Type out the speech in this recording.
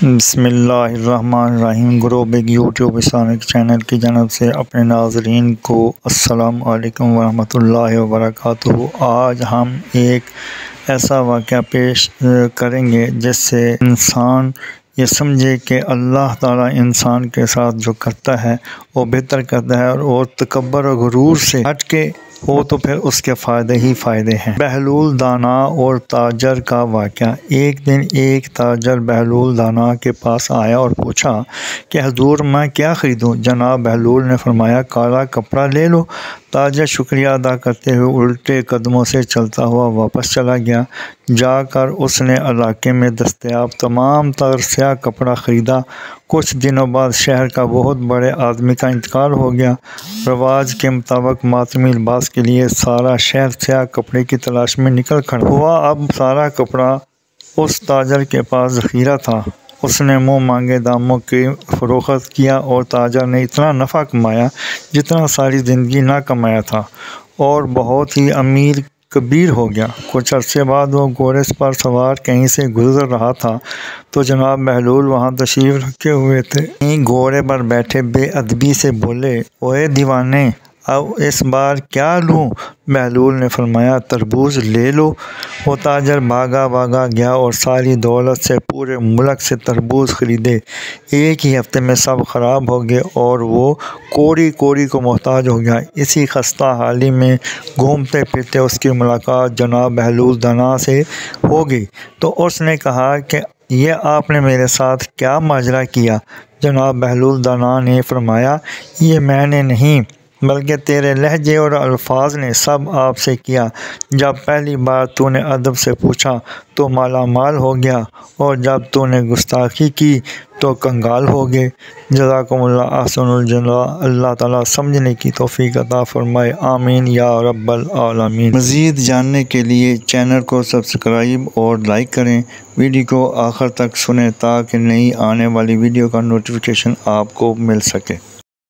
بسم اللہ الرحمن الرحیم۔ گروب ایک یوٹیوب اسلامک چینل کی جانب سے اپنے ناظرین کو السلام علیکم ورحمۃ اللہ وبرکاتہ۔ آج ہم ایک ایسا واقعہ پیش کریں گے جس سے انسان یہ سمجھے کہ اللہ تعالیٰ انسان کے ساتھ جو کرتا ہے وہ بہتر کرتا ہے، اور تکبر و غرور سے ہٹ کے وہ تو پھر اس کے فائدے ہی فائدے ہیں۔ بہلول دانا اور تاجر کا واقعہ۔ ایک دن ایک تاجر بہلول دانا کے پاس آیا اور پوچھا کہ حضور میں کیا خریدوں؟ جناب بہلول نے فرمایا کالا کپڑا لے لو۔ تاجر شکریہ ادا کرتے ہوئے الٹے قدموں سے چلتا ہوا واپس چلا گیا۔ جا کر اس نے علاقے میں دستیاب تمام تر سیاہ کپڑا خریدا۔ کچھ دنوں بعد شہر کا بہت بڑے آدمی کا انتقال ہو گیا۔ رواج کے مطابق ماتمی لباس کے لیے سارا شہر سیاہ کپڑے کی تلاش میں نکل کھڑا ہوا۔ اب سارا کپڑا اس تاجر کے پاس ذخیرہ تھا۔ اس نے منہ مانگے داموں کی فروخت کیا اور تاجر نے اتنا نفع کمایا جتنا ساری زندگی نہ کمایا تھا، اور بہت ہی امیر کبیر ہو گیا۔ کچھ عرصے بعد وہ گھوڑے پر سوار کہیں سے گزر رہا تھا تو جناب بہلول وہاں تشریف رکھے ہوئے تھے۔ گھوڑے پر بیٹھے بے ادبی سے بولے، اوئے دیوانے، اب اس بار کیا لوں؟ بہلول نے فرمایا تربوز لے لو۔ وہ تاجر بھاگا گیا اور ساری دولت سے پورے ملک سے تربوز خریدے۔ ایک ہی ہفتے میں سب خراب ہو گئے اور وہ کوڑی کو محتاج ہو گیا۔ اسی خستہ حالی میں گھومتے پھرتے اس کی ملاقات جناب بہلول دانا سے ہو گئی تو اس نے کہا کہ یہ آپ نے میرے ساتھ کیا ماجرا کیا؟ جناب بہلول دانا نے فرمایا یہ میں نے نہیں بلکہ تیرے لہجے اور الفاظ نے سب آپ سے کیا۔ جب پہلی بار تو نے ادب سے پوچھا تو مالا مال ہو گیا، اور جب تو نے گستاخی کی تو کنگال ہو گئے۔ جزاکم اللہ احسن الجزا۔ اللہ تعالیٰ سمجھنے کی توفیق عطا فرمائے، آمین یا رب العالمین۔ مزید جاننے کے لیے چینل کو سبسکرائب اور لائک کریں، ویڈیو کو آخر تک سنیں تاکہ نئی آنے والی ویڈیو کا نوٹیفیکیشن آپ کو مل سکے۔